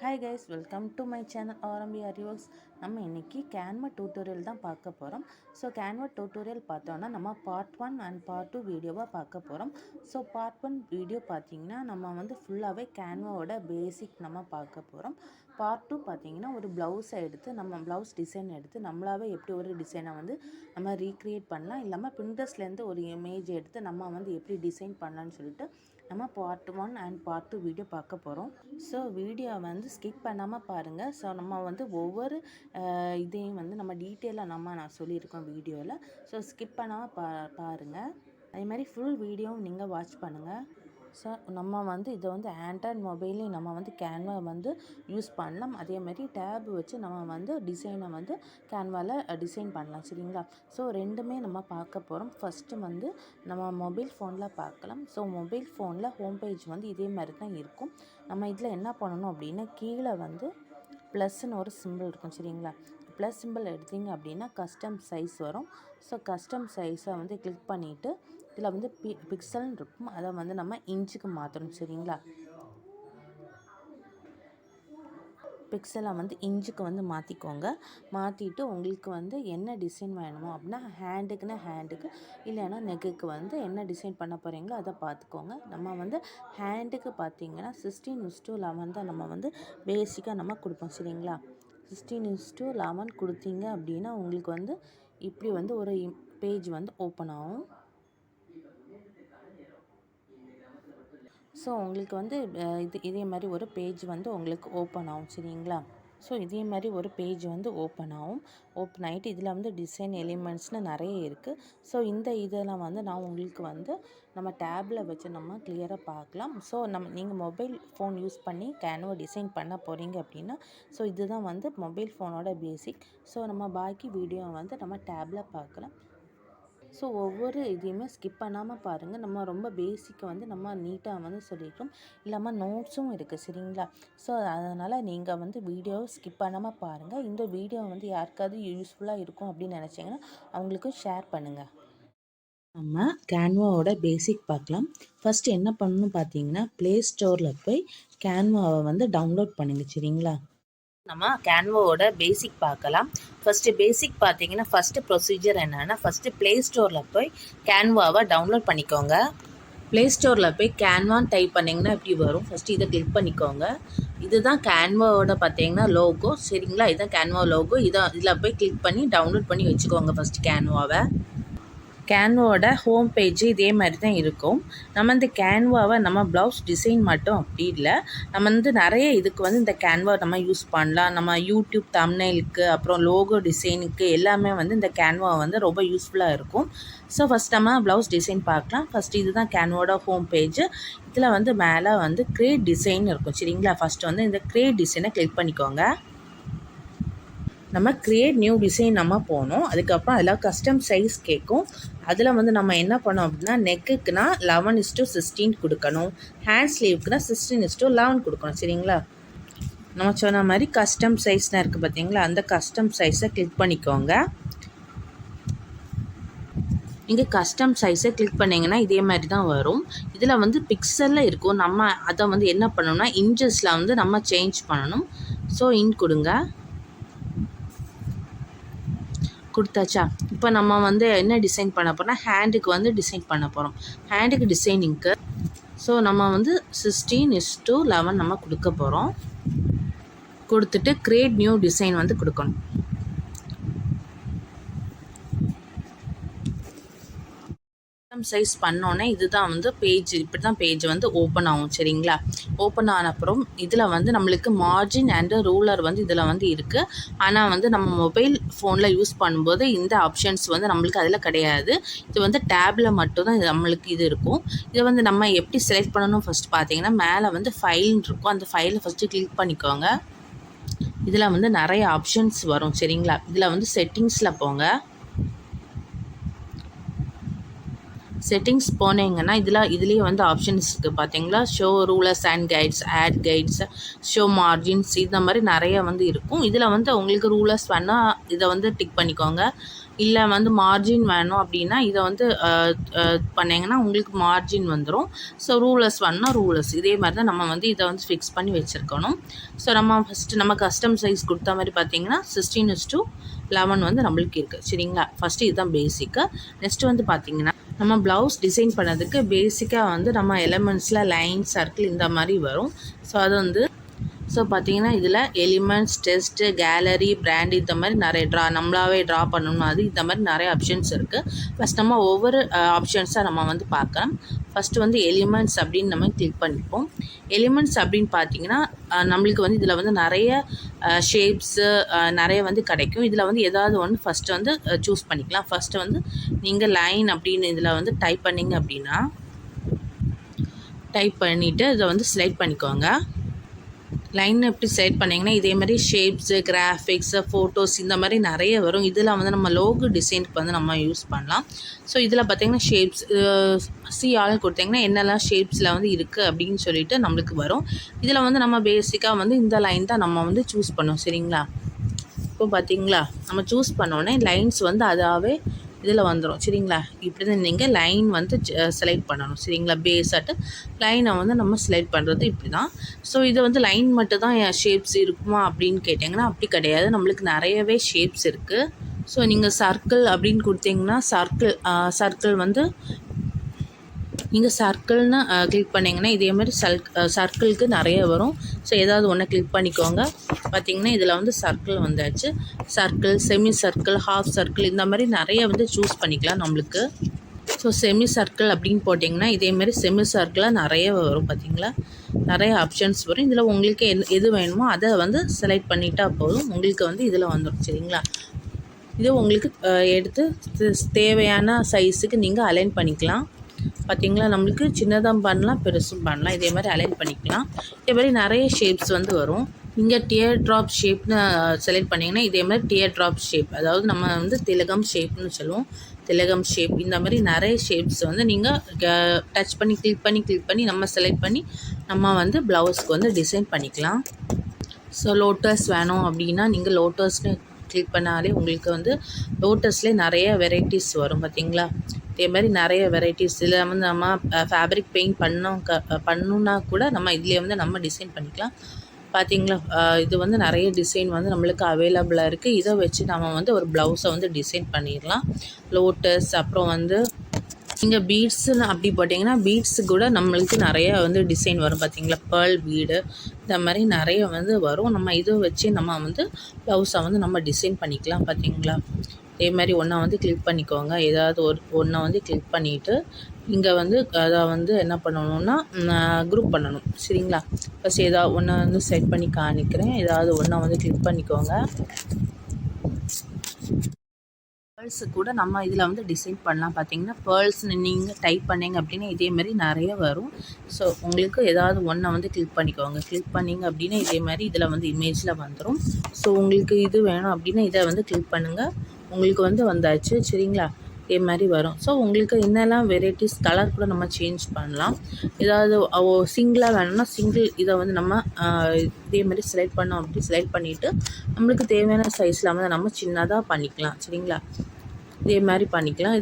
Hi guys, welcome to my channel RMB Artworks. நம்ம இன்னைக்கு Canva tutorial தான் பார்க்க போறோம். ஸோ Canva tutorial பார்த்தோம்னா நம்ம பார்ட் 1 அண்ட் பார்ட் 2 வீடியோவாக பார்க்க போகிறோம். ஸோ பார்ட் 1 வீடியோ பார்த்தீங்கன்னா நம்ம வந்து ஃபுல்லாகவே கேன்வாவோட பேசிக் நம்ம பார்க்க போகிறோம். பார்ட் 2 பார்த்தீங்கன்னா ஒரு ப்ளவுஸை எடுத்து நம்ம ப்ளவுஸ் டிசைன் எடுத்து நம்மளாவே எப்படி ஒரு டிசைனை வந்து நம்ம ரீக்ரியேட் பண்ணலாம், இல்லாமல் பிரிண்டர்ஸ்லேருந்து ஒரு இமேஜ் எடுத்து நம்ம வந்து எப்படி டிசைன் பண்ணலான்னு சொல்லிட்டு நம்ம பார்ட் 1 அண்ட் பார்ட் 2 வீடியோ பார்க்க போகிறோம். ஸோ வீடியோ வந்து ஸ்கிப் பண்ணாமல் பாருங்கள். ஸோ நம்ம வந்து ஒவ்வொரு இதையும் வந்து நம்ம டீட்டெயிலாக நான் சொல்லியிருக்கோம் வீடியோவில். ஸோ ஸ்கிப் பண்ணாமல் பாருங்கள். அதே மாதிரி ஃபுல் வீடியோவும் நீங்கள் வாட்ச் பண்ணுங்கள். ஸோ நம்ம வந்து இதை வந்து ஆண்ட்ராய்ட் மொபைல்லையும் நம்ம வந்து கேன்வா வந்து யூஸ் பண்ணலாம். அதே மாதிரி டேப் வச்சு நம்ம வந்து டிசைனை வந்து கேன்வாவில் டிசைன் பண்ணலாம், சரிங்களா? ஸோ ரெண்டுமே நம்ம பார்க்க போகிறோம். ஃபஸ்ட்டு வந்து நம்ம மொபைல் ஃபோனில் பார்க்கலாம். ஸோ மொபைல் ஃபோனில் ஹோம் பேஜ் வந்து இதே மாதிரி தான் இருக்கும். நம்ம இதில் என்ன பண்ணணும் அப்படின்னா, கீழே வந்து ப்ளஸ்ன்னு ஒரு சிம்பிள் இருக்கும், சரிங்களா? ப்ளஸ் சிம்பிள் எடுத்தீங்க அப்படின்னா கஸ்டம் சைஸ் வரும். ஸோ கஸ்டம் சைஸை வந்து கிளிக் பண்ணிவிட்டு இதில் வந்து பிக்சல்னு இருக்கும், அதை வந்து நம்ம இன்ச்சுக்கு மாற்றணும், சரிங்களா? பிக்சலை வந்து இன்ச்சுக்கு வந்து மாற்றிக்கோங்க. மாற்றிட்டு உங்களுக்கு வந்து என்ன டிசைன் வேணுமோ அப்படின்னா ஹேண்டுக்குன்னா ஹேண்டுக்கு, இல்லைன்னா நெக்குக்கு வந்து என்ன டிசைன் பண்ண போகிறீங்களோ அதை பார்த்துக்கோங்க. நம்ம வந்து ஹேண்டுக்கு பார்த்தீங்கன்னா 16:11 தான் நம்ம வந்து பேசிக்காக நம்ம கொடுப்போம், சரிங்களா? 16:11 கொடுத்தீங்க அப்படின்னா உங்களுக்கு வந்து இப்படி வந்து ஒரு பேஜ் வந்து ஓப்பன் ஆகும். ஸோ உங்களுக்கு வந்து இதே மாதிரி ஒரு பேஜ் வந்து உங்களுக்கு ஓப்பன் ஆகும், சரிங்களா? ஸோ இதே மாதிரி ஒரு பேஜ் வந்து ஓப்பன் ஆகும். ஓப்பன் ஆகிட்டு இதில் வந்து டிசைன் எலிமெண்ட்ஸ்னு நிறைய இருக்குது. ஸோ இந்த இதெல்லாம் வந்து நான் உங்களுக்கு வந்து நம்ம டேப்பில் வச்சு நம்ம கிளியராக பார்க்கலாம். ஸோ நீங்கள் மொபைல் ஃபோன் யூஸ் பண்ணி கேன்வா டிசைன் பண்ண போகிறீங்க அப்படின்னா ஸோ இதுதான் வந்து மொபைல் ஃபோனோட பேசிக். ஸோ நம்ம பாக்கி வீடியோ வந்து நம்ம டேப்பில் பார்க்கலாம். ஸோ ஒவ்வொரு இதையுமே ஸ்கிப் பண்ணாமல் பாருங்கள். நம்ம ரொம்ப பேசிக்கை வந்து நம்ம நீட்டாக வந்து சொல்லியிருக்கோம், இல்லாமல் நோட்ஸும் இருக்குது, சரிங்களா? ஸோ அதனால் நீங்கள் வந்து வீடியோவை ஸ்கிப் பண்ணாமல் பாருங்கள். இந்த வீடியோ வந்து யாருக்காவது யூஸ்ஃபுல்லாக இருக்கும் அப்படின்னு நினச்சிங்கன்னா அவங்களுக்கும் ஷேர் பண்ணுங்கள். நம்ம கேன்வாவோட பேசிக் பார்க்கலாம். ஃபஸ்ட்டு என்ன பண்ணணும் பார்த்தீங்கன்னா, ப்ளே ஸ்டோரில் போய் கேன்வாவை வந்து டவுன்லோட் பண்ணுங்க, சரிங்களா? நம்ம கேன்வாவோட பேசிக் பார்க்கலாம். ஃபஸ்ட்டு பேசிக் பார்த்தீங்கன்னா ஃபஸ்ட்டு ப்ரொசீஜர் என்னென்னா, ஃபஸ்ட்டு ப்ளே ஸ்டோரில் போய் கேன்வாவை டவுன்லோட் பண்ணிக்கோங்க. ப்ளே ஸ்டோரில் போய் கேன்வான்னு டைப் பண்ணிங்கன்னா இப்படி வரும். ஃபஸ்ட்டு இதை கிளிக் பண்ணிக்கோங்க. இதுதான் கேன்வாவோட பார்த்தீங்கன்னா லோகோ, சரிங்களா? இதுதான் கேன்வா லோகோ. இதில் போய் கிளிக் பண்ணி டவுன்லோட் பண்ணி வச்சுக்கோங்க ஃபஸ்ட்டு கேன்வாவை. கேன்வாவோட ஹோம் பேஜ் இதே மாதிரி தான் இருக்கும். நம்ம இந்த கேன்வாவை நம்ம ப்ளவுஸ் டிசைன் மட்டும் அப்படி இல்லை, நம்ம வந்து நிறைய இதுக்கு வந்து இந்த கேன்வா நம்ம யூஸ் பண்ணலாம். நம்ம யூடியூப் தம்ப்நெயிலுக்கு, அப்புறம் லோகோ டிசைனுக்கு எல்லாமே வந்து இந்த கேன்வா வந்து ரொம்ப யூஸ்ஃபுல்லாக இருக்கும். ஸோ ஃபஸ்ட் நம்ம ப்ளவுஸ் டிசைன் பார்க்கலாம். ஃபஸ்ட்டு இதுதான் கேன்வாவோட ஹோம் பேஜ். இதில் வந்து மேலே வந்து கிரியேட் டிசைன் இருக்கும், சரிங்களா? ஃபஸ்ட்டு வந்து இந்த கிரியேட் டிசைனை கிளிக் பண்ணிக்கோங்க. நம்ம க்ரியேட் நியூ டிசைன் நம்ம போகணும். அதுக்கப்புறம் அதில் கஸ்டம் சைஸ் கேட்கும். அதில் வந்து நம்ம என்ன பண்ணோம் அப்படின்னா, நெக்குக்குனா 11:16 கொடுக்கணும், ஹேண்ட் ஸ்லீவுக்குனா 16:11 கொடுக்கணும், சரிங்களா? நம்ம சொன்ன மாதிரி கஸ்டம் சைஸ்னால் இருக்குது பார்த்தீங்களா, அந்த கஸ்டம் சைஸை கிளிக் பண்ணிக்கோங்க. இங்கே கஸ்டம் சைஸை கிளிக் பண்ணிங்கன்னா இதே மாதிரி தான் வரும். இதில் வந்து பிக்சலில் இருக்கும். நம்ம அதை வந்து என்ன பண்ணணும்னா இன்ச்சஸில் வந்து நம்ம சேஞ்ச் பண்ணணும். ஸோ இன் கொடுங்க. கொடுத்தாச்சா? இப்போ நம்ம வந்து என்ன டிசைன் பண்ண போகிறோம்னா ஹேண்டுக்கு வந்து டிசைன் பண்ண போகிறோம். ஹேண்டுக்கு டிசைனிங்க்கு ஸோ நம்ம வந்து 16:11 நம்ம கொடுக்க போகிறோம். கொடுத்துட்டு கிரியேட் நியூ டிசைன் வந்து கொடுக்கணும். சைஸ் பண்ணோன்னே இதுதான் வந்து பேஜ், இப்படி தான் பேஜ் வந்து ஓப்பன் ஆகும், சரிங்களா? ஓப்பன் ஆன அப்புறம் இதில் வந்து நம்மளுக்கு மார்ஜின் அண்டு ரூலர் வந்து இதில் வந்து இருக்குது. ஆனால் வந்து நம்ம மொபைல் ஃபோனில் யூஸ் பண்ணும்போது இந்த ஆப்ஷன்ஸ் வந்து நம்மளுக்கு அதில் கிடையாது. இது வந்து டேப்பில் மட்டும்தான் இது நம்மளுக்கு இது இருக்கும். இதை வந்து நம்ம எப்படி செலக்ட் பண்ணணும் ஃபஸ்ட் பார்த்தீங்கன்னா, மேலே வந்து ஃபைல்னு இருக்கும். அந்த ஃபைலை ஃபஸ்ட்டு கிளிக் பண்ணிக்கோங்க. இதில் வந்து நிறைய ஆப்ஷன்ஸ் வரும், சரிங்களா? இதில் வந்து செட்டிங்ஸில் போங்க. செட்டிங்ஸ் போனீங்கன்னா இதுலேயே வந்து ஆப்ஷன்ஸ் இருக்குது பார்த்தீங்களா, show rulers and guides, add guides, show margins, இந்த மாதிரி நிறைய வந்து இருக்கும். இதில் வந்து உங்களுக்கு ரூலர்ஸ் வேணால் இதை வந்து டிக் பண்ணிக்கோங்க. இல்லை வந்து மார்ஜின் வேணும் அப்படின்னா இதை வந்து பண்ணிங்கன்னா உங்களுக்கு மார்ஜின் வந்துடும். ஸோ ரூலர்ஸ் வேணுன்னா ரூலர்ஸ் இதே மாதிரி தான் நம்ம வந்து இதை வந்து ஃபிக்ஸ் பண்ணி வச்சுருக்கணும். ஸோ நம்ம ஃபஸ்ட்டு நம்ம கஸ்டம் சைஸ் கொடுத்த மாதிரி பார்த்தீங்கன்னா 16:11 வந்து நம்மளுக்கு இருக்குது சரிங்களா. ஃபஸ்ட்டு இதுதான் பேசிக்கு. நெக்ஸ்ட்டு வந்து பார்த்திங்கன்னா நம்ம ப்ளவுஸ் டிசைன் பண்ணதுக்கு பேசிக்காக வந்து நம்ம எலமெண்ட்ஸில் லைன் சர்க்கிள் இந்த மாதிரி வரும். ஸோ அது வந்து பார்த்தீங்கன்னா இதில் எலிமெண்ட்ஸ், டெஸ்ட்டு, கேலரி, பிராண்ட் இந்த மாதிரி நிறைய நம்மளாவே ட்ரா பண்ணணும். அது இந்த மாதிரி நிறைய ஆப்ஷன்ஸ் இருக்குது. ஃபஸ்ட் நம்ம ஒவ்வொரு ஆப்ஷன்ஸாக நம்ம வந்து பார்க்கலாம். ஃபஸ்ட்டு வந்து எலிமெண்ட்ஸ் அப்படின்னு நம்ம கிளிக் பண்ணிப்போம். எலிமெண்ட்ஸ் அப்படின்னு பார்த்தீங்கன்னா நம்மளுக்கு வந்து இதில் வந்து நிறைய ஷேப்ஸு நிறைய வந்து கிடைக்கும். இதில் வந்து ஏதாவது ஒன்று ஃபஸ்ட்டு வந்து சூஸ் பண்ணிக்கலாம். ஃபஸ்ட்டு வந்து நீங்கள் லைன் அப்படின்னு இதில் வந்து டைப் பண்ணிங்க அப்படின்னா டைப் பண்ணிவிட்டு இதை வந்து செலக்ட் பண்ணிக்கோங்க. லைன் எப்படி செலக்ட் பண்ணிங்கன்னா இதே மாதிரி ஷேப்ஸு, கிராஃபிக்ஸு, ஃபோட்டோஸ் இந்த மாதிரி நிறைய வரும். இதில் வந்து நம்ம லோகோ டிசைனுக்கு வந்து நம்ம யூஸ் பண்ணலாம். ஸோ இதில் பார்த்திங்கன்னா ஷேப்ஸ் ஆல் கொடுத்திங்கன்னா என்னெல்லாம் ஷேப்ஸில் வந்து இருக்குது அப்படின்னு சொல்லிட்டு நம்மளுக்கு வரும். இதில் வந்து நம்ம பேசிக்காக வந்து இந்த லைன் தான் நம்ம வந்து சூஸ் பண்ணோம் சரிங்களா. இப்போ பார்த்திங்களா நம்ம சூஸ் பண்ணோன்னே லைன்ஸ் வந்து அதாவே இதில் வந்துடும் சரிங்களா. இப்படி தான் நீங்கள் லைன் வந்து செலக்ட் பண்ணணும் சரிங்களா. பேஸாட்டு லைனை வந்து நம்ம செலக்ட் பண்ணுறது இப்படி தான். ஸோ இது வந்து லைன் மட்டும் தான் ஷேப்ஸ் இருக்குமா அப்படின்னு கேட்டிங்கன்னா அப்படி கிடையாது. நம்மளுக்கு நிறையவே ஷேப்ஸ் இருக்குது. ஸோ நீங்கள் சர்க்கிள் அப்படின்னு கொடுத்தீங்கன்னா சர்க்கிள் வந்து நீங்கள் சர்க்கிள்னு கிளிக் பண்ணிங்கன்னா இதே மாதிரி சர்க்கிளுக்கு நிறைய வரும். ஸோ ஏதாவது ஒன்று கிளிக் பண்ணிக்கோங்க. பார்த்திங்கன்னா இதில் வந்து சர்க்கிள் வந்தாச்சு. Circle, semi circle, half circle இந்த மாதிரி நிறைய வந்து சூஸ் பண்ணிக்கலாம் நம்மளுக்கு. ஸோ செமி சர்க்கிள் அப்படின்னு போட்டிங்கன்னா இதே மாதிரி செமி சர்க்கிளாக நிறைய வரும். பார்த்திங்களா நிறைய ஆப்ஷன்ஸ் வரும். இதில் உங்களுக்கு எது வேணுமோ அதை வந்து செலக்ட் பண்ணிட்டால் போதும். உங்களுக்கு வந்து இதில் வந்துடும் சரிங்களா. இது உங்களுக்கு எடுத்து தேவையான சைஸுக்கு நீங்கள் அலைன் பண்ணிக்கலாம். பார்த்திங்களா நம்மளுக்கு சின்னதாக பண்ணலாம், பெருசும் பண்ணலாம். இதே மாதிரி அலைன் பண்ணிக்கலாம். இதே மாதிரி நிறைய ஷேப்ஸ் வந்து வரும். நீங்கள் டியர் ட்ராப் ஷேப்னு செலக்ட் பண்ணிங்கன்னா இதே மாதிரி டியர் ட்ராப் ஷேப், அதாவது நம்ம வந்து திலகம் ஷேப்னு சொல்லுவோம். திலகம் ஷேப் இந்த மாதிரி நிறைய ஷேப்ஸ் வந்து நீங்கள் டச் பண்ணி கிளிக் பண்ணி நம்ம செலக்ட் பண்ணி நம்ம வந்து ப்ளவுஸ்க்கு வந்து டிசைன் பண்ணிக்கலாம். ஸோ லோட்டஸ் வேணும் அப்படின்னா நீங்கள் லோட்டஸ்னு கிளிக் பண்ணாலே உங்களுக்கு வந்து லோட்டஸ்லேயே நிறைய வெரைட்டிஸ் வரும். பார்த்திங்களா இதே மாதிரி நிறைய வெரைட்டிஸ். இதில் வந்து நம்ம ஃபேப்ரிக் பெயிண்ட் பண்ணணுன்னா கூட நம்ம இதுலேயே வந்து நம்ம டிசைன் பண்ணிக்கலாம். பார்த்திங்களா இது வந்து நிறைய டிசைன் வந்து நம்மளுக்கு அவைலபிளாக இருக்குது. இதை வச்சு நம்ம வந்து ஒரு ப்ளவுஸை வந்து டிசைன் பண்ணிடலாம். லோட்டஸ் அப்புறம் வந்து நீங்கள் பீட்ஸுன்னு அப்படி போட்டிங்கன்னா பீட்ஸு கூட நம்மளுக்கு நிறைய வந்து டிசைன் வரும். பார்த்திங்களா பேர்ல் பீடு இந்த மாதிரி நிறைய வந்து வரும். நம்ம இதை வச்சு நம்ம வந்து ப்ளவுஸை வந்து நம்ம டிசைன் பண்ணிக்கலாம். பார்த்திங்களா இதே மாதிரி ஒன்றா வந்து கிளிக் பண்ணிக்கோங்க. ஏதாவது ஒன்றை வந்து கிளிக் பண்ணிவிட்டு இங்கே வந்து அதை வந்து என்ன பண்ணணும்னா குரூப் பண்ணணும் சரிங்களா. ஃபஸ்ட் ஏதாவது ஒன்றை வந்து செட் பண்ணி காணிக்கிறேன். ஏதாவது ஒன்றா வந்து கிளிக் பண்ணிக்கோங்க. பேர்ல்ஸு கூட நம்ம இதில் வந்து டிசைன் பண்ணலாம். பார்த்திங்கன்னா பேர்ல்ஸ்னு நீங்கள் டைப் பண்ணிங்க அப்படின்னா இதேமாதிரி நிறைய வரும். ஸோ உங்களுக்கு ஏதாவது ஒன்றை வந்து கிளிக் பண்ணிக்கோங்க. கிளிக் பண்ணிங்க அப்படின்னா இதே மாதிரி இதில் வந்து இமேஜில் வந்துடும். ஸோ உங்களுக்கு இது வேணும் அப்படின்னா இதை வந்து கிளிக் பண்ணுங்கள். உங்களுக்கு வந்து வந்தாச்சு சரிங்களா. இதே மாதிரி வரும். ஸோ உங்களுக்கு என்னெல்லாம் வெரைட்டிஸ் கலர் கூட நம்ம சேஞ்ச் பண்ணலாம். ஏதாவது சிங்கிளாக வேணும்னா சிங்கிள் இதை வந்து நம்ம இதே மாதிரி செலக்ட் பண்ணோம். அப்படி செலக்ட் பண்ணிவிட்டு நம்மளுக்கு தேவையான சைஸில் வந்து நம்ம சின்னதாக பண்ணிக்கலாம் சரிங்களா. இதே மாதிரி பண்ணிக்கலாம்.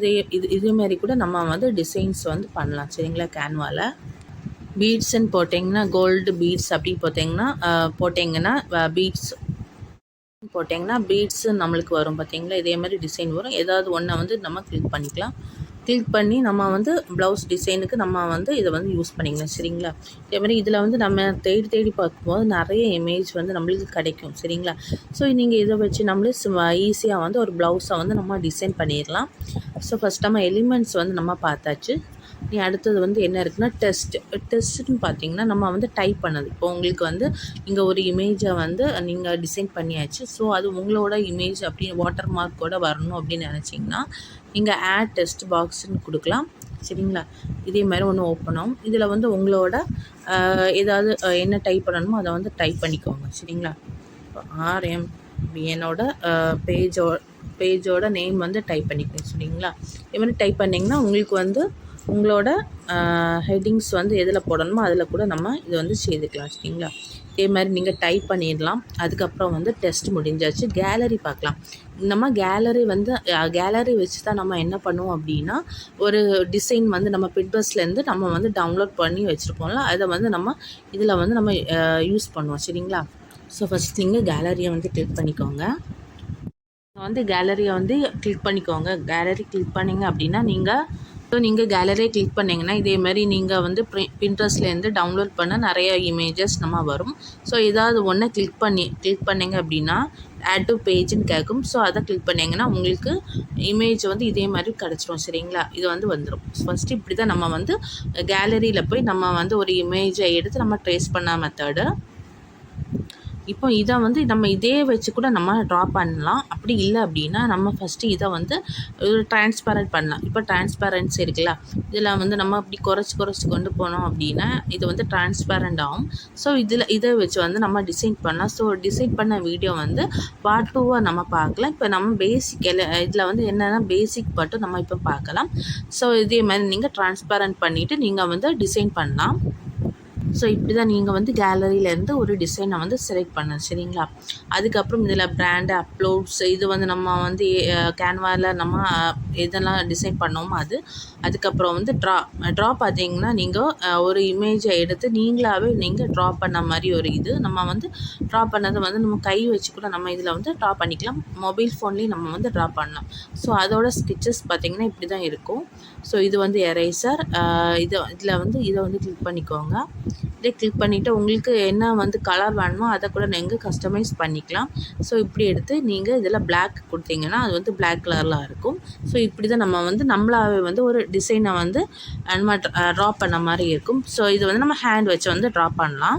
இதேமாரி கூட நம்ம வந்து டிசைன்ஸ் வந்து பண்ணலாம் சரிங்களா. கேன்வாவில் பீட்ஸ்ன்னு போட்டிங்கன்னா கோல்டு பீட்ஸ் அப்படின்னு போட்டிங்கன்னா பீட்ஸு நம்மளுக்கு வரும். பார்த்திங்களா இதே மாதிரி டிசைன் வரும். ஏதாவது ஒன்றை வந்து நம்ம கிளிக் பண்ணிக்கலாம். கிளிக் பண்ணி நம்ம வந்து ப்ளவுஸ் டிசைனுக்கு நம்ம வந்து இதை வந்து யூஸ் பண்ணிக்கலாம் சரிங்களா. இதே மாதிரி இதில் வந்து நம்ம தேடி பார்க்கும்போது நிறைய இமேஜ் வந்து நம்மளுக்கு கிடைக்கும் சரிங்களா. ஸோ நீங்கள் இதை வச்சு நம்மளே ஈஸியாக வந்து ஒரு ப்ளவுஸை வந்து நம்ம டிசைன் பண்ணிடலாம். ஸோ ஃபஸ்ட் நம்ம எலிமெண்ட்ஸ் வந்து நம்ம பார்த்தாச்சு. அடுத்தது வந்து என்ன இருக்குன்னா டெஸ்ட்டுன்னு பார்த்தீங்கன்னா நம்ம வந்து டைப் பண்ணது. இப்போ உங்களுக்கு வந்து இங்கே ஒரு இமேஜை வந்து நீங்கள் டிசைன் பண்ணியாச்சு. ஸோ அது உங்களோட இமேஜ் அப்படின்னு வாட்டர் மார்க்கோட வரணும் அப்படின்னு நினச்சிங்கன்னா நீங்கள் ஆட் டெஸ்ட் பாக்ஸ்ன்னு கொடுக்கலாம் சரிங்களா. இதே மாதிரி ஒன்று ஓப்பன் ஆகும். இதில் வந்து உங்களோட ஏதாவது என்ன டைப் பண்ணணுமோ அதை வந்து டைப் பண்ணிக்கோங்க சரிங்களா. இப்போ RMBNோட பேஜோட நேம் வந்து டைப் பண்ணிக்கோங்க சரிங்களா. இதே மாதிரி டைப் பண்ணிங்கன்னா உங்களுக்கு வந்து உங்களோட ஹெட்டிங்ஸ் வந்து எதில் போடணுமோ அதில் கூட நம்ம இதை வந்து செய்துக்கலாம் சரிங்களா. இதே மாதிரி நீங்கள் டைப் பண்ணிடலாம். அதுக்கப்புறம் வந்து டெஸ்ட் முடிஞ்சாச்சு. கேலரி பார்க்கலாம். நம்ம கேலரி வந்து கேலரி வச்சு தான் நம்ம என்ன பண்ணுவோம் அப்படின்னா, ஒரு டிசைன் வந்து நம்ம பின்ட்ரெஸ்ட்லேருந்து நம்ம வந்து டவுன்லோட் பண்ணி வச்சுருப்போம்ல, அதை வந்து நம்ம இதில் வந்து நம்ம யூஸ் பண்ணுவோம். சரிங்களா? ஸோ ஃபஸ்ட் நீங்கள் கேலரியை வந்து கிளிக் பண்ணிக்கோங்க. வந்து கேலரியை வந்து கிளிக் பண்ணிக்கோங்க. கேலரி கிளிக் பண்ணிங்க அப்படின்னா நீங்கள் கேலரியை கிளிக் பண்ணிங்கன்னா இதே மாதிரி நீங்கள் வந்து பின்ட்ரெஸ்ட்லேருந்து டவுன்லோட் பண்ண நிறைய இமேஜஸ் நம்ம வரும். ஸோ ஏதாவது ஒன்று கிளிக் பண்ணிங்க அப்படின்னா ஆட் டு பேஜ்னு கேட்கும். ஸோ அதை கிளிக் பண்ணிங்கன்னா உங்களுக்கு இமேஜ் வந்து இதே மாதிரி கிடச்சிரும். சரிங்களா? இது வந்து வந்துடும். ஃபஸ்ட்டு இப்படி தான் நம்ம வந்து கேலரியில் போய் நம்ம வந்து ஒரு இமேஜை எடுத்து நம்ம ட்ரேஸ் பண்ண மெத்தடு. இப்போ இதை வந்து நம்ம இதே வச்சு கூட நம்ம ட்ரா பண்ணலாம். அப்படி இல்லை அப்படின்னா நம்ம ஃபஸ்ட்டு இதை வந்து ஒரு டிரான்ஸ்பரண்ட் பண்ணலாம். இப்போ டிரான்ஸ்பரன்சி இருக்குல்ல, இதில் வந்து நம்ம அப்படி குறைச்சி கொண்டு போனோம் அப்படின்னா இது வந்து டிரான்ஸ்பரண்ட் ஆகும். ஸோ இதை வச்சு வந்து நம்ம டிசைன் பண்ணலாம். ஸோ டிசைன் பண்ண வீடியோ வந்து பார்ட் 2வாக நம்ம பார்க்கலாம். இப்போ நம்ம பேசிக் இதில் வந்து என்னென்னா பேசிக் மட்டும் நம்ம இப்போ பார்க்கலாம். ஸோ இதே மாதிரி நீங்கள் டிரான்ஸ்பரண்ட் பண்ணிவிட்டு நீங்கள் வந்து டிசைன் பண்ணலாம். ஸோ இப்படி தான் நீங்கள் வந்து கேலரியிலேருந்து ஒரு டிசைனை வந்து செலக்ட் பண்ணணும். சரிங்களா? அதுக்கப்புறம் இதில் பிராண்டு அப்லோட்ஸ் இது வந்து நம்ம வந்து கேன்வாவில் நம்ம எதெல்லாம் டிசைன் பண்ணோமோ அதுக்கப்புறம் வந்து ட்ரா பார்த்தீங்கன்னா நீங்கள் ஒரு இமேஜை எடுத்து நீங்களாகவே நீங்கள் ட்ரா பண்ண மாதிரி ஒரு இது நம்ம வந்து ட்ரா பண்ணதை வந்து நம்ம கை வச்சு கூட நம்ம இதில் வந்து ட்ரா பண்ணிக்கலாம். மொபைல் ஃபோன்லேயும் நம்ம வந்து ட்ரா பண்ணலாம். ஸோ அதோட ஸ்கெச்சஸ் பார்த்திங்கன்னா இப்படி தான் இருக்கும். ஸோ இது வந்து எரேசர். இதில் வந்து இதை வந்து கிளிக் பண்ணிக்கோங்க. இதை கிளிக் பண்ணிவிட்டு உங்களுக்கு என்ன வந்து கலர் வேணுமோ அதை கூட நீங்கள் கஸ்டமைஸ் பண்ணிக்கலாம். ஸோ இப்படி எடுத்து நீங்கள் இதில் பிளாக் கொடுத்தீங்கன்னா அது வந்து பிளாக் கலரில் இருக்கும். ஸோ இப்படி தான் நம்ம வந்து நம்மளாவே வந்து ஒரு டிசைனை வந்து நம்ம ட்ரா பண்ண மாதிரி இருக்கும். ஸோ இது வந்து நம்ம ஹேண்ட் வச்சு வந்து ட்ரா பண்ணலாம்.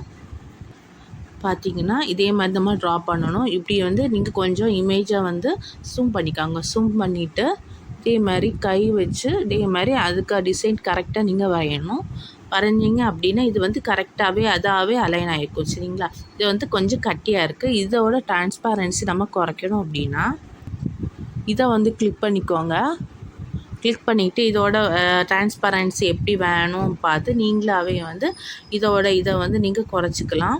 பார்த்திங்கன்னா இதே மாதிரி நம்ம ட்ரா பண்ணணும். இப்படி வந்து நீங்கள் கொஞ்சம் இமேஜை வந்து ஜூம் பண்ணிக்காங்க. ஜூம் பண்ணிவிட்டு இதே மாதிரி கை வச்சு இதே மாதிரி அதுக்கு டிசைன் கரெக்டாக நீங்கள் வரையணும். வரைஞ்சிங்க அப்படின்னா இது வந்து கரெக்டாகவே அதாகவே அலைன் ஆகிருக்கும். சரிங்களா? இது வந்து கொஞ்சம் கட்டியாக இருக்குது. இதோட டிரான்ஸ்பரன்சி நம்ம குறைக்கணும் அப்படின்னா இதை வந்து கிளிக் பண்ணிக்கோங்க. கிளிக் பண்ணிவிட்டு இதோட டிரான்ஸ்பரன்சி எப்படி வேணும் பார்த்து நீங்களாகவே வந்து இதை வந்து நீங்கள் குறைச்சிக்கலாம்.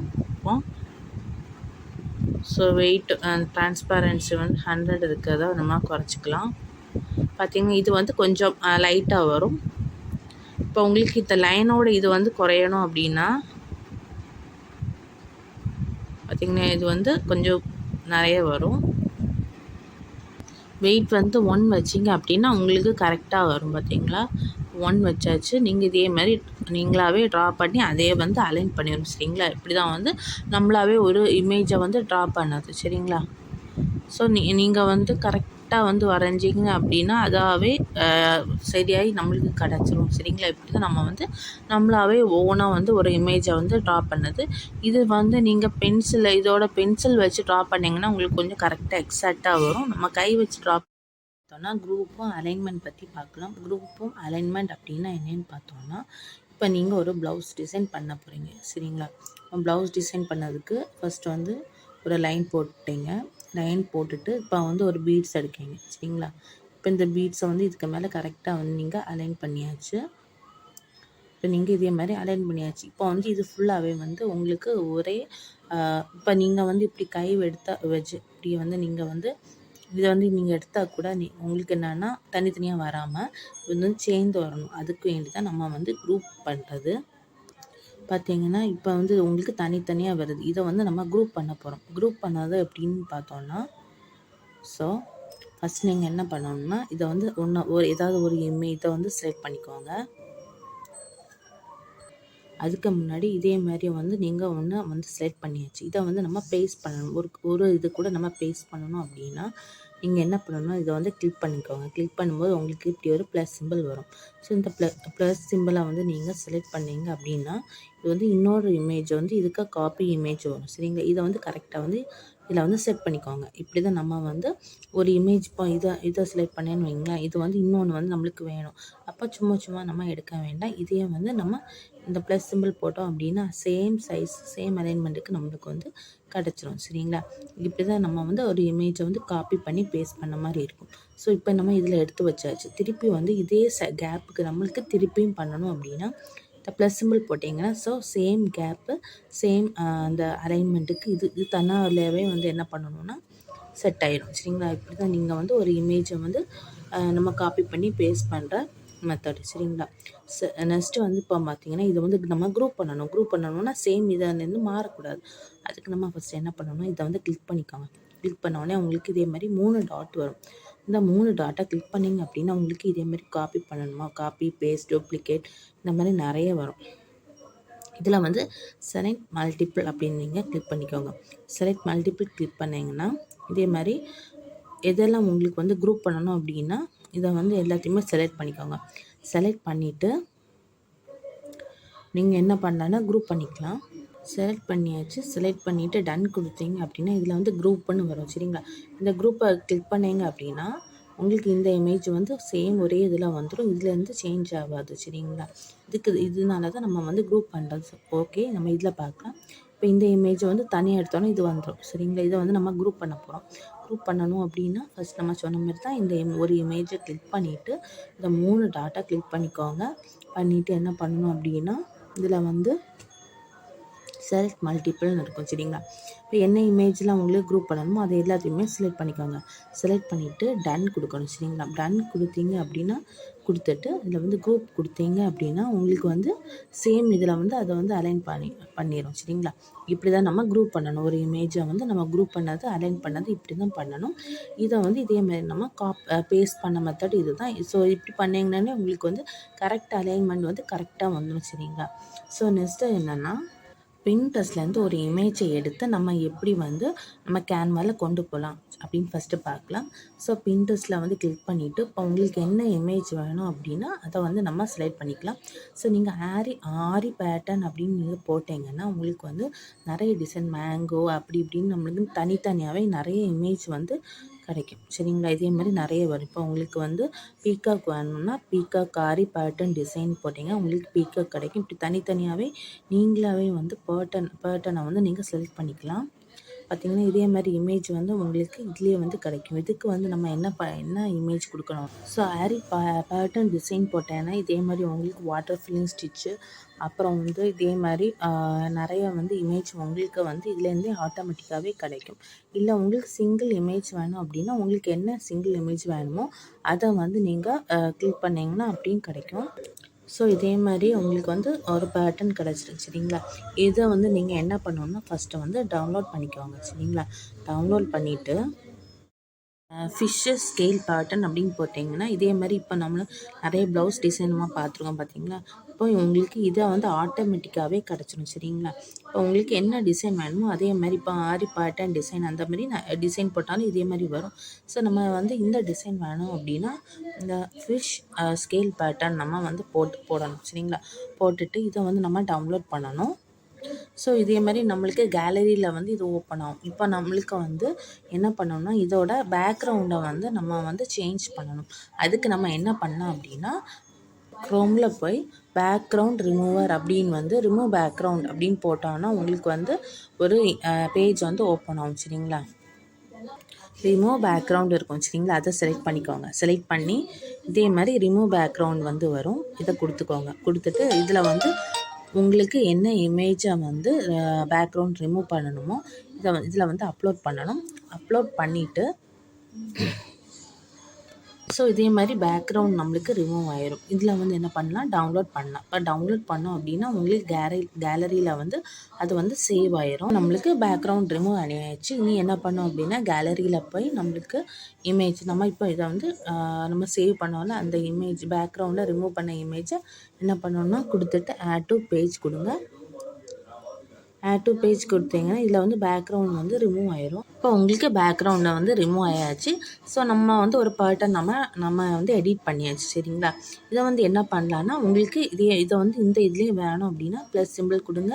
ஸோ வெயிட் டிரான்ஸ்பரன்சி வந்து 100 இருக்கிறத நம்ம குறைச்சிக்கலாம். பார்த்திங்கன்னா இது வந்து கொஞ்சம் லைட்டாக வரும். இப்போ உங்களுக்கு இந்த லைனோட இது வந்து குறையணும் அப்படின்னா பார்த்திங்கன்னா இது வந்து கொஞ்சம் நிறைய வரும். வெயிட் வந்து 1 வச்சிங்க அப்படின்னா உங்களுக்கு கரெக்டாக வரும். பார்த்திங்களா? 1 வச்சாச்சு. நீங்கள் இதே மாதிரி நீங்களாகவே ட்ரா பண்ணி அதே வந்து அலைன் பண்ணிடணும். சரிங்களா? இப்படி தான் வந்து நம்மளாவே ஒரு இமேஜை வந்து ட்ரா பண்ணது. சரிங்களா? ஸோ நீங்கள் வந்து கரெக்டாக வந்து வரைஞ்சிங்க அப்படின்னா அதாகவே சரியாகி நம்மளுக்கு கிடச்சிரும். சரிங்களா? இப்படி தான் நம்ம வந்து நம்மளாவே ஓனாக வந்து ஒரு இமேஜை வந்து ட்ரா பண்ணது. இது வந்து நீங்கள் இதோட பென்சில் வச்சு ட்ரா பண்ணிங்கன்னா உங்களுக்கு கொஞ்சம் கரெக்டாக எக்ஸாக்டாக வரும். நம்ம கை வச்சு ட்ரா பார்த்தோன்னா குரூப்பும் அலைன்மெண்ட் பற்றி பார்க்கலாம். குரூப்பும் அலைன்மெண்ட் அப்படின்னா என்னென்னு பார்த்தோன்னா இப்போ நீங்கள் ஒரு ப்ளவுஸ் டிசைன் பண்ண போகிறீங்க. சரிங்களா? ப்ளவுஸ் டிசைன் பண்ணதுக்கு ஃபஸ்ட்டு வந்து ஒரு லைன் போட்டுட்டீங்க. லைன் போட்டுட்டு இப்போ வந்து ஒரு பீட்ஸ் எடுக்கீங்க. சரிங்களா? இப்போ இந்த பீட்ஸை வந்து இதுக்கு மேலே கரெக்டாக வந்து நீங்கள் அலைன் பண்ணியாச்சு. இப்போ நீங்கள் இதே மாதிரி அலைன் பண்ணியாச்சு. இப்போ வந்து இது ஃபுல்லாகவே வந்து உங்களுக்கு ஒரே இப்போ நீங்கள் வந்து இப்படி கை வச்சு இப்படி வந்து நீங்கள் வந்து இதை வந்து நீங்கள் எடுத்தால் கூட உங்களுக்கு என்னென்னா தனித்தனியாக வராமல் இது வந்து சேர்ந்து வரணும். அதுக்கு வேண்டி தான் நம்ம வந்து குரூப் பண்ணுறது. பார்த்திங்கன்னா இப்போ வந்து உங்களுக்கு தனித்தனியாக வருது. இதை வந்து நம்ம குரூப் பண்ண போகிறோம். குரூப் பண்ணது எப்படின்னு பார்த்தோன்னா ஸோ ஃபஸ்ட் நீங்கள் என்ன பண்ணணும்னா இதை வந்து ஏதாவது ஒரு இதை வந்து செலக்ட் பண்ணிக்கோங்க. அதுக்கு முன்னாடி இதே மாதிரி வந்து நீங்கள் வந்து செலக்ட் பண்ணியாச்சு. இதை வந்து நம்ம பேஸ்ட் பண்ணணும். ஒரு இது கூட நம்ம பேஸ்ட் பண்ணணும் அப்படின்னா நீங்கள் என்ன பண்ணணும்னா இதை வந்து கிளிக் பண்ணிக்கோங்க. கிளிக் பண்ணும்போது உங்களுக்கு இப்படி ஒரு ப்ளஸ் சிம்பிள் வரும். ஸோ இந்த ப்ளஸ் சிம்பிளை வந்து நீங்கள் செலக்ட் பண்ணீங்க அப்படின்னா இது வந்து இன்னொரு இமேஜ் வந்து இதுக்கு காப்பி இமேஜ் வரும். சரிங்களா? இதை வந்து கரெக்டாக வந்து இதில் வந்து செட் பண்ணிக்கோங்க. இப்படி தான் நம்ம வந்து ஒரு இமேஜ் இப்போ இதை செலக்ட் பண்ணேன்னு வைங்களேன். இது வந்து இன்னொன்று வந்து நம்மளுக்கு வேணும். அப்போ சும்மா நம்ம எடுக்க வேண்டாம். இதையே வந்து நம்ம இந்த ப்ளஸ் சிம்பிள் போட்டோம் அப்படின்னா சேம் சைஸ் சேம் அலைன்மெண்ட்டுக்கு நம்மளுக்கு வந்து கிடச்சிரும். சரிங்களா? இப்படி தான் நம்ம வந்து ஒரு இமேஜை வந்து காப்பி பண்ணி பேஸ்ட் பண்ண மாதிரி இருக்கும். ஸோ இப்போ நம்ம இதில் எடுத்து வச்சாச்சு. திருப்பி வந்து இதே கேப்புக்கு நம்மளுக்கு திருப்பியும் பண்ணணும் அப்படின்னா ப்ளஸ் சிம்பிள் போட்டிங்கன்னா ஸோ சேம் கேப்பு சேம் அந்த அலைன்மெண்ட்டுக்கு இது தன்னாலேயே வந்து என்ன பண்ணணும்னா செட் ஆயிடும். சரிங்களா? இப்படி தான் நீங்கள் வந்து ஒரு இமேஜை வந்து நம்ம காப்பி பண்ணி பேஸ்ட் பண்ணுற மெத்தடு. சரிங்களா? நெக்ஸ்ட்டு வந்து இப்போ பார்த்தீங்கன்னா இதை வந்து நம்ம குரூப் பண்ணணும்னா சேம் இதிலேருந்து மாறக்கூடாது. அதுக்கு நம்ம ஃபஸ்ட் என்ன பண்ணணும்னா இதை வந்து கிளிக் பண்ணிக்கோங்க. கிளிக் பண்ணோடனே உங்களுக்கு இதே மாதிரி 3 டாட் வரும். இந்த 3 டாட்டை கிளிக் பண்ணிங்க அப்படின்னா உங்களுக்கு இதே மாதிரி காப்பி பண்ணணுமா, காப்பி பேஸ்ட் டூப்ளிகேட் இந்த மாதிரி நிறைய வரும். இதில் வந்து செலக்ட் மல்டிபிள் அப்படின்னு நீங்கள் கிளிக் பண்ணிக்கோங்க. செலக்ட் மல்டிபிள் கிளிக் பண்ணிங்கன்னா இதே மாதிரி எதெல்லாம் உங்களுக்கு வந்து குரூப் பண்ணணும் அப்படின்னா இதை வந்து எல்லாத்தையுமே செலக்ட் பண்ணிக்கோங்க. செலக்ட் பண்ணிவிட்டு நீங்கள் என்ன பண்ணலான்னா குரூப் பண்ணிக்கலாம். செலக்ட் பண்ணியாச்சு. செலக்ட் பண்ணிவிட்டு டன் கொடுத்தீங்க அப்படின்னா இதில் வந்து குரூப்புன்னு வரும். சரிங்களா? இந்த குரூப்பை கிளிக் பண்ணீங்க அப்படின்னா உங்களுக்கு இந்த இமேஜ் வந்து சேம் ஒரே இதில் வந்துடும். இதுலேருந்து சேஞ்ச் ஆகாது. சரிங்களா? இதனால தான் நம்ம வந்து குரூப் பண்ணுறது. ஓகே, நம்ம இதில் பார்க்கலாம். இப்போ இந்த இமேஜை வந்து தனியாக எடுத்தோன்னே இது வந்துடும். சரிங்களா? இதை வந்து நம்ம குரூப் பண்ண போகிறோம். குரூப் பண்ணணும் அப்படின்னா ஃபஸ்ட் நம்ம சொன்ன மாதிரி தான் இந்த ஒரு இமேஜை கிளிக் பண்ணிவிட்டு இந்த 3 டாட்டா கிளிக் பண்ணிக்கோங்க. பண்ணிவிட்டு என்ன பண்ணணும் அப்படின்னா இதில் வந்து செலக்ட் மல்டிபிள்னு இருக்கும். சரிங்களா? இப்போ என்ன இமேஜ்லாம் உங்களுக்கு குரூப் பண்ணணுமோ அதை எல்லாத்தையுமே செலக்ட் பண்ணிக்கோங்க. செலக்ட் பண்ணிவிட்டு டன் கொடுக்கணும். சரிங்களா? டன் கொடுத்தீங்க அப்படின்னா கொடுத்துட்டு இதில் வந்து குரூப் கொடுத்தீங்க அப்படின்னா உங்களுக்கு வந்து சேம் இதில் வந்து அதை வந்து அலைன் பண்ணிடும். சரிங்களா? இப்படி தான் நம்ம குரூப் பண்ணணும். ஒரு இமேஜை வந்து நம்ம குரூப் பண்ணது அலைன் பண்ணது இப்படி தான் பண்ணணும். இதை வந்து இதேமாதிரி நம்ம பேஸ்ட் பண்ண மெத்தட் இது தான். ஸோ இப்படி பண்ணிங்கன்னாலே உங்களுக்கு வந்து கரெக்ட் அலைன்மெண்ட் வந்து கரெக்டாக வந்துடும். சரிங்களா? ஸோ நெக்ஸ்ட்டு என்னென்னா பின்ட்ரெஸ்ட்லேருந்து ஒரு இமேஜை எடுத்து நம்ம எப்படி வந்து நம்ம கேன்வாவில் கொண்டு போகலாம் அப்படின்னு ஃபஸ்ட்டு பார்க்கலாம். ஸோ பின்ட்ரெஸ்ட்டில் வந்து கிளிக் பண்ணிவிட்டு இப்போ உங்களுக்கு என்ன இமேஜ் வேணும் அப்படின்னா அதை வந்து நம்ம செலக்ட் பண்ணிக்கலாம். ஸோ நீங்கள் ஆரி பேட்டர்ன் அப்படின்னு நீங்கள் போட்டிங்கன்னா உங்களுக்கு வந்து நிறைய டிசைன் மேங்கோ அப்படி இப்படின்னு நம்மளுக்கு தனித்தனியாகவே நிறைய இமேஜ் வந்து கிடைக்கும். சரிங்களா? இதே மாதிரி நிறைய வரும். இப்போ உங்களுக்கு வந்து பீகாக் வேணும்னா பீகாக் ஆரி பேட்டர்ன் டிசைன் போட்டிங்கன்னா உங்களுக்கு பீகாக் கிடைக்கும். இப்படி தனித்தனியாகவே நீங்களாகவே வந்து பேட்டர்னை வந்து நீங்கள் செலக்ட் பண்ணிக்கலாம். பார்த்திங்கன்னா இதே மாதிரி இமேஜ் வந்து உங்களுக்கு இதுலேயே வந்து கிடைக்கும். இதுக்கு வந்து நம்ம என்ன இமேஜ் கொடுக்கணும். ஸோ ஆரி பேட்டர்ன் டிசைன் போட்டேன்னா இதே மாதிரி உங்களுக்கு வாட்டர் ஃபில்லிங் ஸ்டிச்சு அப்புறம் வந்து இதே மாதிரி நிறைய வந்து இமேஜ் உங்களுக்கு வந்து இதுலேருந்தே ஆட்டோமேட்டிக்காகவே கிடைக்கும். இல்லை உங்களுக்கு சிங்கிள் இமேஜ் வேணும் அப்படின்னா உங்களுக்கு என்ன சிங்கிள் இமேஜ் வேணுமோ அதை வந்து நீங்கள் கிளிக் பண்ணிங்கன்னா அப்படியும் கிடைக்கும். ஸோ இதே மாதிரி உங்களுக்கு வந்து ஒரு பேட்டர்ன் கிடச்சிருக்கு. சரிங்களா? இதை வந்து நீங்கள் என்ன பண்ணணும்னா ஃபஸ்ட்டு வந்து டவுன்லோட் பண்ணிக்கோங்க. சரிங்களா? டவுன்லோட் பண்ணிவிட்டு ஃபிஷ்ஷு ஸ்கேல் பேட்டர்ன் அப்படின்னு போட்டிங்கன்னா இதே மாதிரி இப்போ நம்ம நிறைய ப்ளவுஸ் டிசைனுமாக பார்த்துருக்கோம். பார்த்தீங்களா? இப்போ உங்களுக்கு இதை வந்து ஆட்டோமேட்டிக்காகவே கிடச்சிரும். சரிங்களா? இப்போ உங்களுக்கு என்ன டிசைன் வேணுமோ அதே மாதிரி இப்போ ஆரி பேட்டர்ன் டிசைன் அந்த மாதிரி டிசைன் போட்டாலும் இதே மாதிரி வரும். ஸோ நம்ம வந்து இந்த டிசைன் வேணும் அப்படின்னா இந்த ஃபிஷ் ஸ்கேல் பேட்டர்ன் நம்ம வந்து போடணும். சரிங்களா? போட்டுட்டு இதை வந்து நம்ம டவுன்லோட் பண்ணணும். ஸோ இதே மாதிரி நம்மளுக்கு கேலரியில் வந்து இது ஓப்பன் ஆகும். இப்போ நம்மளுக்கு வந்து என்ன பண்ணணும்னா இதோட பேக்ரவுண்டை வந்து நம்ம வந்து சேஞ்ச் பண்ணணும். அதுக்கு நம்ம என்ன பண்ணலாம் அப்படின்னா க்ரோமில் போய் பேக்ரவுண்ட் ரிமூவர் அப்படின்னு வந்து ரிமூவ் பேக்ரவுண்ட் அப்படின்னு போட்டோன்னா உங்களுக்கு வந்து ஒரு பேஜ் வந்து ஓப்பன் ஆகும். சரிங்களா? ரிமூவ் பேக்ரவுண்ட் இருக்கும். சரிங்களா? அதை செலக்ட் பண்ணிக்கோங்க. செலக்ட் பண்ணி இதே மாதிரி ரிமூவ் பேக்ரவுண்ட் வந்து வரும். இதை கொடுத்துக்கோங்க. கொடுத்துட்டு இதில் வந்து உங்களுக்கு என்ன இமேஜை வந்து பேக்ரவுண்ட் ரிமூவ் பண்ணணுமோ இதில் வந்து அப்லோட் பண்ணணும். அப்லோட் பண்ணிவிட்டு ஸோ இதே மாதிரி பேக்ரவுண்ட் நம்மளுக்கு ரிமூவ் ஆயிரும். இதில் வந்து என்ன பண்ணலாம் டவுன்லோட் பண்ணலாம். இப்போ டவுன்லோட் பண்ணோம் அப்படின்னா உங்களுக்கு கேலரியில் வந்து அது வந்து சேவ் ஆயிரும். நம்மளுக்கு பேக்ரவுண்ட் ரிமூவ் ஆகிடுச்சு. இனி என்ன பண்ணோம் அப்படின்னா கேலரியில் போய் நம்மளுக்கு இமேஜ் நம்ம இப்போ இதை வந்து நம்ம சேவ் பண்ணோம்ல அந்த இமேஜ் பேக்ரவுண்டில் ரிமூவ் பண்ண இமேஜை என்ன பண்ணணும்னா கொடுத்துட்டு ஆட் டு பேஜ் கொடுங்க. ஆட் டு பேஜ் கொடுத்தீங்கன்னா இதில் வந்து பேக்ரவுண்ட் வந்து ரிமூவ் ஆயிரும். இப்போ உங்களுக்கு பேக்ரவுண்டில் வந்து ரிமூவ் ஆயாச்சு. ஸோ நம்ம வந்து ஒரு பேட்டர்ன் நம்ம வந்து எடிட் பண்ணியாச்சு. சரிங்களா? இதை வந்து என்ன பண்ணலான்னா உங்களுக்கு இதை வந்து இந்த இதுலேயே வேணும் அப்படின்னா ப்ளஸ் சிம்பிள் கொடுங்க.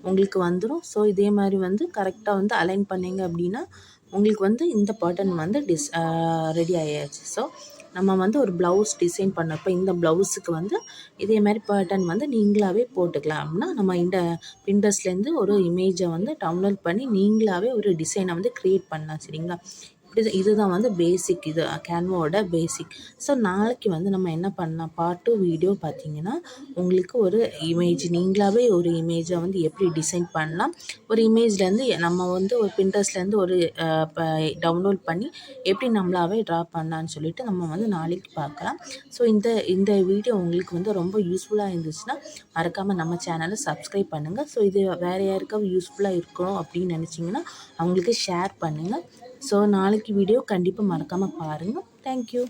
உங்களுக்கு வந்துடும். ஸோ இதே மாதிரி வந்து கரெக்டாக வந்து அலைன் பண்ணிங்க அப்படின்னா உங்களுக்கு வந்து இந்த பேட்டர்ன் வந்து ரெடி ஆயாச்சு. ஸோ நம்ம வந்து ஒரு ப்ளவுஸ் டிசைன் பண்ணப்போ இந்த ப்ளவுஸுக்கு வந்து இதே மாதிரி பேட்டர்ன் வந்து நீங்களாகவே போட்டுக்கலாம். அப்படின்னா நம்ம இந்த பின்ட்ரெஸ்ட்லேருந்து ஒரு இமேஜை வந்து டவுன்லோட் பண்ணி நீங்களாகவே ஒரு டிசைனை வந்து க்ரியேட் பண்ணலாம். சரிங்களா? இதுதான் வந்து பேசிக், இது கேன்வாவோட பேசிக். ஸோ நாளைக்கு வந்து நம்ம என்ன பண்ணலாம், பார்ட் 2 வீடியோ பார்த்தீங்கன்னா உங்களுக்கு ஒரு இமேஜ், நீங்களாகவே ஒரு இமேஜை வந்து எப்படி டிசைன் பண்ணலாம், ஒரு இமேஜ்லேருந்து நம்ம வந்து ஒரு பின்ட்ரெஸ்ட்லேருந்து ஒரு டவுன்லோட் பண்ணி எப்படி நம்மளாவே ட்ரா பண்ணலான்னு சொல்லிட்டு நம்ம வந்து நாளைக்கு பார்க்கலாம். ஸோ இந்த வீடியோ உங்களுக்கு வந்து ரொம்ப யூஸ்ஃபுல்லாக இருந்துச்சுன்னா மறக்காமல் நம்ம சேனலை சப்ஸ்கிரைப் பண்ணுங்கள். ஸோ இது வேறு யாருக்காவது யூஸ்ஃபுல்லாக இருக்கணும் அப்படின்னு நினச்சிங்கன்னா அவங்களுக்கு ஷேர் பண்ணுங்கள். ஸோ நாளைக்கு வீடியோ கண்டிப்பாக மறக்காமல் பாருங்கள். தேங்க்யூ.